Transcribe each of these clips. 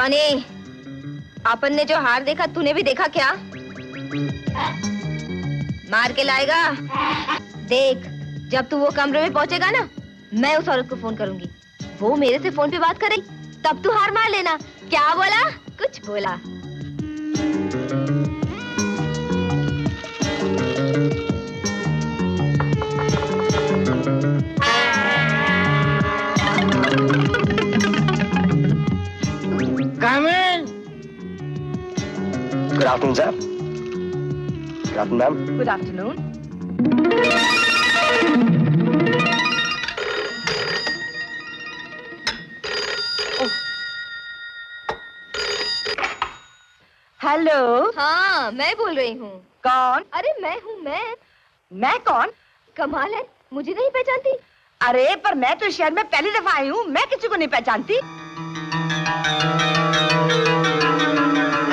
Johnny, अपन ने जो हार देखा तूने भी देखा क्या? मार के लाएगा। देख, जब तू वो कमरे में पहुंचेगा ना, मैं उस औरत को फोन करूंगी। वो मेरे से फोन पे बात करेगी, तब तू हार मान लेना। क्या बोला? कुछ बोला? Come in. Good afternoon, sir. Good afternoon, ma'am. Good afternoon. Hello. हाँ, मैं बोल रही हूँ। कौन? अरे मैं हूँ। मैं कौन? कमाल है, मुझे नहीं पहचानती? अरे पर मैं तो शहर में पहली दफा आई हूँ, मैं किसी को नहीं पहचानती।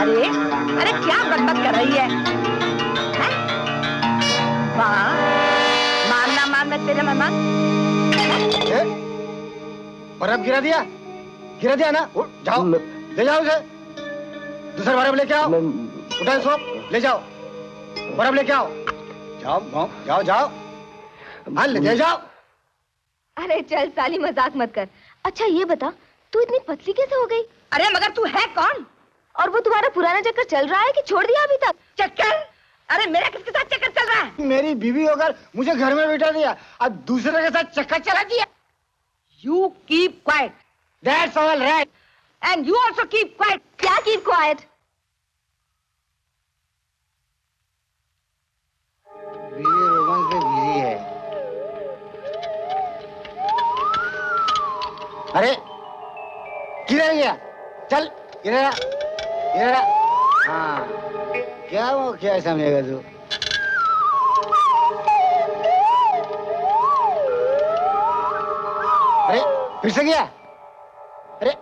अरे अरे क्या बकबक कर रही है? वाह, मारना मार मैं तेरे मेहमान। बर्फ गिरा दिया ना? जाओ ले जाओ उसे, दूसरा बर्फ लेके आओ। उठा इसको, ले जाओ बर्फ लेके आओ। जाओ जाओ, हाँ ले जाओ। अरे चल साली, मजाक मत कर। अच्छा ये बता, तू इतनी पतली कैसे हो गई? अरे मगर तू है कौन? और वो तुम्हारा पुराना चक्कर चल रहा है कि छोड़ दिया अभी तक? चक्कर? अरे मेरा किसके साथ चक्कर चल रहा है? मेरी बीवी होकर मुझे घर में बिठा दिया और दूसरे के साथ चक्कर चला दिया। You keep quiet. That's all right. And you also keep quiet. क्या keep quiet? बीवी रोमांस में बिजी है। अरे किधर गया? चल इधर आ। हाँ, क्या समझेगा तू? अरे फिर से गया? अरे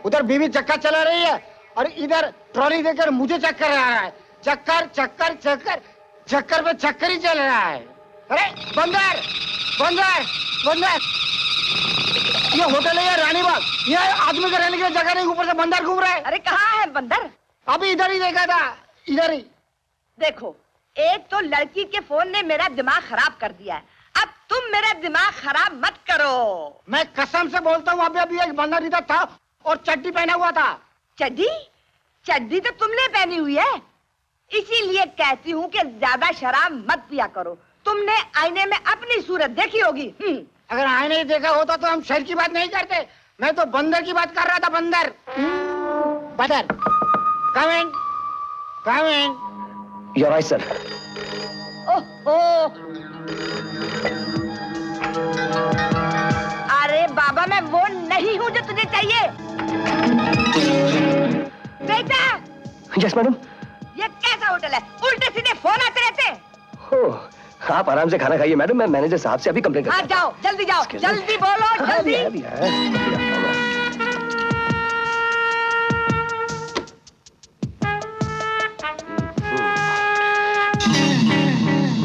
उधर बीवी चक्कर चला रही है और इधर ट्रॉली देकर मुझे चक्कर आ रहा है। चक्कर चक्कर चक्कर चक्कर पे चक्कर ही चल रहा है। अरे बंदर बंदर बंदर, ये होटल है या रानीबाग? ये आदमी के रहने की जगह नहीं, ऊपर से बंदर घूम रहा है। अरे कहाँ है बंदर? अभी इधर ही देखा था, इधर ही। देखो, एक तो लड़की के फोन ने मेरा दिमाग खराब कर दिया है, अब तुम मेरा दिमाग खराब मत करो। मैं कसम से बोलता हूँ, अभी एक बंदर इधर था और चड्डी पहना हुआ था। चड्डी? चड्डी तो तुमने पहनी हुई है, इसीलिए कहती हूँ कि ज्यादा शराब मत पिया करो। तुमने आईने में अपनी सूरत देखी होगी। अगर आईने ही देखा होता तो हम शहर की बात नहीं करते। मैं तो बंदर की बात कर रहा था। बंदर बंदर, कम इन, कम इन। You're right, sir. ओहो, अरे बाबा, मैं वो नहीं हूँ जो तुझे चाहिए। बेटा। Yes, madam. ये कैसा होटल है? उल्टे सीधे फोन आते रहते। Oh, आप आराम से खाना खाइए मैडम, मैं मैनेजर साहब से अभी कंप्लेंट करता हूँ। जाओ, जल्दी जाओ, जल्दी बोलो, जल्दी।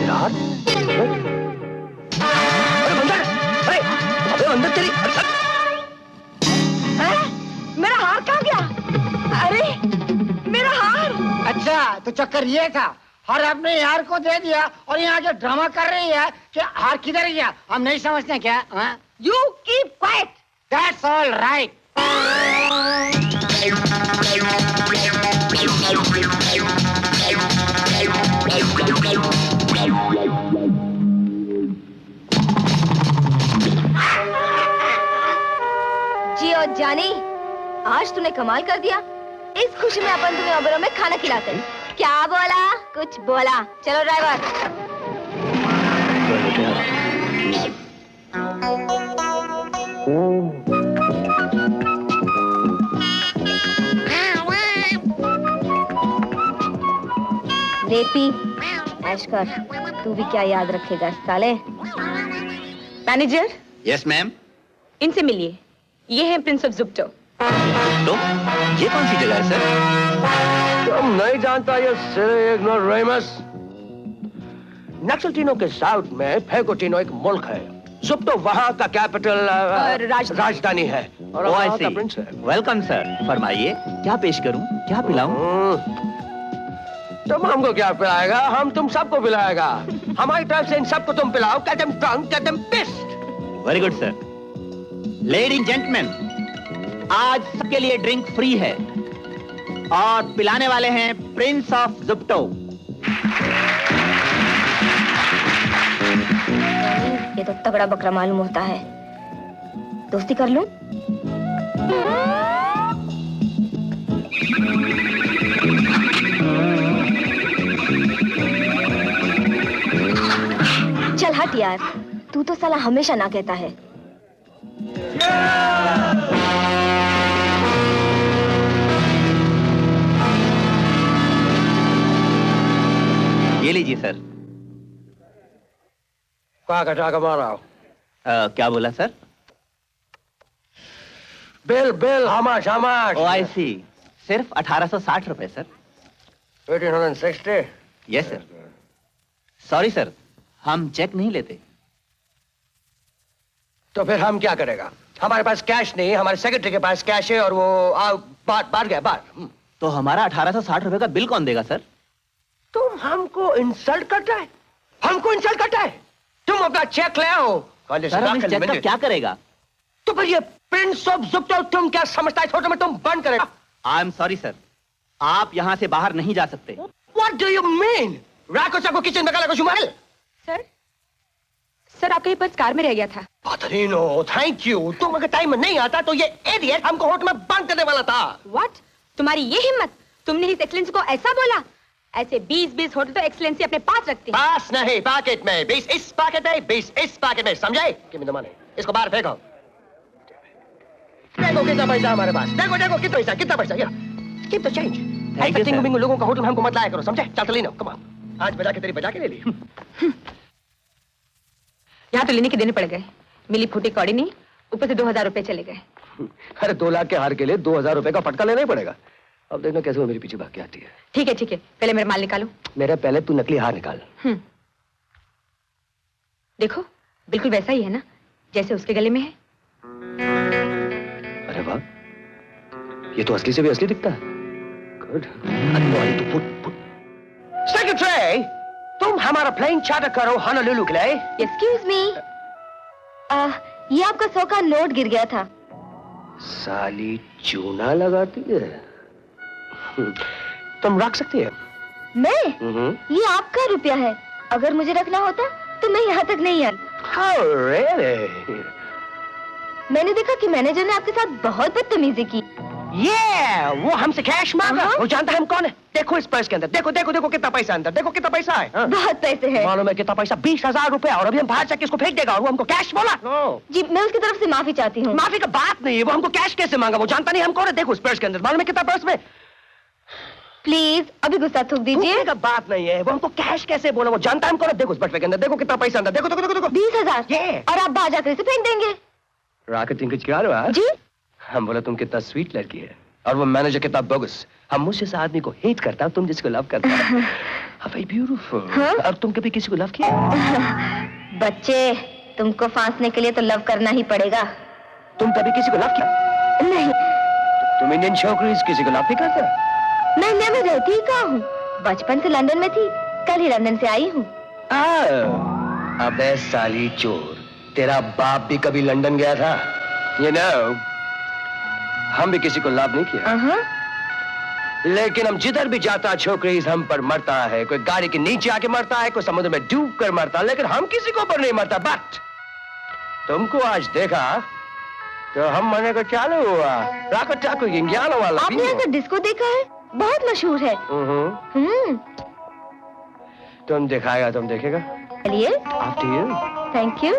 यार, अरे बंदर, अबे बंदर तेरी। मेरा हार कहाँ गया? अरे मेरा हार। अच्छा तो चक्कर ये था, हार अपने यार को दे दिया और यहाँ के ड्रामा कर रही है कि हार किधर गया। हम नहीं समझते क्या? You keep quiet. That's all right. जी और जानी, आज तूने कमाल कर दिया। इस खुशी में अपन तुम्हें ओबरों में खाना खिलाते हैं। क्या बोला? कुछ बोला? चलो ड्राइवर। ले पी, ऐश कर। तू भी क्या याद रखेगा साले। मैनेजर। Yes ma'am. इनसे मिलिए, ये है प्रिंस ऑफ जुप्टो। तो ये कौन सी जगह है सर? तुम नहीं जानता ये सिरे इग्नोरेमस? नक्सलटीनों के साउथ में फेगोटिनो एक मुल्क है। जुप्टो वहाँ का कैपिटल राजधानी है और ओ आई वहाँ का सी। प्रिंस है। वेलकम सर, फरमाइए क्या पेश करूं, क्या पिलाऊं? तुम हमको क्या पिलाएगा, हम तुम सबको पिलाएगा। हमारी तरफ से इन सबको तुम पिलाओ, get them drunk, get them pissed। Very good sir. Ladies gentleman, आज सबके लिए ड्रिंक फ्री है और पिलाने वाले हैं प्रिंस ऑफ जुप्टो। ये तो तगड़ा बकरा मालूम होता है। दोस्ती कर लूं? चल हट यार, तू तो साला हमेशा ना कहता है। ये लीजिए सर। कहाँ कटा कमा रहा हो? क्या बोला सर? बिल बिल हमाश हमाश। Oh I see. सिर्फ 1860 रुपए sir. 1860। Yes sir. Sorry sir, हम चेक नहीं लेते। तो फिर हम क्या करेगा? हमारे पास कैश नहीं, हमारे सेक्रेटरी के पास कैश है और वो बाहर गया बाहर। तो हमारा 1860 रुपए का बिल कौन देगा सर? तुम हमको इंसल्ट करता है? हमको इंसल्ट करता है? तुम अपना चेक ले आओ। सर हम इस चेक का क्या करेगा? तो फिर ये प्रिंस ऑफ जुप्टो तुम क्या समझता है? छोटे में तुम बंद करेगा। आई एम सॉरी सर, आप यहाँ से बाहर नहीं जा सकते। What do you mean? राको चाको किचन में काला को शुमाल? सर आपका ये पर्स कार में रह गया था। पातरीनो, थैंक यू। तुम अगर टाइम में नहीं आता तो ये इडियट हमको होटल में बंद करने वाला था। व्हाट? तुम्हारी ये हिम्मत? तुमने इस एक्सीलेंस को ऐसा बोला? ऐसे 20-20 होटल तो एक्सीलेंसी अपने पास रखते हैं। पास नहीं, पॉकेट में। 20 इस पॉकेट में, 20 इस पॉकेट में, समझे? Give me the money. इसको बाहर फेंको। देखो कितना पैसा हमारे पास। देखो देखो कितना पैसा। या keep the change. ऐसे टिंगू बिंगू लोगों का होटल में हमको मत लाया करो, समझे? चल लीनो, कम ऑन। आज बजा के तेरी बजा के ले ली। यहाँ तो लेने के देने पड़ गए। मिली फूटी कौड़ी नहीं, ऊपर से 2000 रुपए चले गए। अरे 2 लाख के हार के लिए 2000 रुपए का फटका लेना ही पड़ेगा। अब देखना कैसे वो मेरे पीछे भाग के आती है। ठीक है, पहले मेरा माल निकालो। मेरे पहले तू नकली हार निकाल। देखो बिल्कुल वैसा ही है ना जैसे उसके गले में है। अरे वाह, ये तो असली से भी असली दिखता है। गुड। सेक्रेटरी, तुम हमारा प्लेन चार्टर करो होनोलुलु के लिए। एक्सक्यूज मी, ये आपका 100 का नोट गिर गया था। साली चूना लगाती है। तुम रख सकती है। मैं? ये आपका रुपया है। अगर मुझे रखना होता तो मैं यहाँ तक नहीं आई। How really? मैंने देखा कि मैनेजर ने आपके साथ बहुत बदतमीजी की। वो हमसे कैश मांगा। वो जानता है हम कौन है। देखो इस पर्स के अंदर, देखो देखो देखो कितना पैसा अंदर, देखो कितना पैसा है। बहुत पैसे है। मालूम है कितना पैसा? 20,000 रुपए। और अभी हम बाहर जाके इसको फेंक देगा और वो हमको कैश बोला। जी मैं उसकी तरफ से माफी चाहती हूँ। माफी का बात नहीं है, वो हमको कैश कैसे मांगा? वो जानता नहीं हम कौन है। देखो इस पर्स के अंदर, मालूम है कितना पर्स में? प्लीज अभी गुस्सा थूक दीजिए। का बात नहीं है, वो हमको कैश कैसे बोला? वो जानता है हम कौन है। देखो इस बटवे के अंदर, देखो कितना पैसा अंदर, देखो देखो देखो देखो। 20,000। और आप बाहर जाकर इसे फेंक देंगे? राकेटिंग कुछ क्या रहा? जी हम बोला तुम कितना स्वीट लड़की है और वो मैनेजर कितना बोगस। हम मुझसे इस आदमी को हेट करता है, तुम जिसको लव करता है। Very beautiful. और तुम कभी किसी को लव किया? बच्चे, तुमको फांसने के लिए तो लव करना ही पड़ेगा। तुम कभी किसी को लव किया? नहीं। तुम इंडियन छोकरी किसी को लव नहीं करते? मैं इंडिया में रहती ही कहाँ हूँ, बचपन से लंदन में थी, कल ही लंदन से आई हूँ। अबे साली चोर, तेरा बाप भी कभी लंदन गया था? You know, हम भी किसी को लव नहीं किया। लेकिन हम जिधर भी जाता छोकरी हम पर मरता है। कोई गाड़ी के नीचे आके मरता है, कोई समुद्र में डूब कर मरता है, लेकिन हम किसी को ऊपर नहीं मरता। बट तुमको आज देखा तो हम मरने को चालू हुआ। राको चाको इंग्यानो वाला। आपने यहाँ का डिस्को देखा है? बहुत मशहूर है। तुम दिखाएगा, तुम देखेगा। चलिए। After you. Thank you.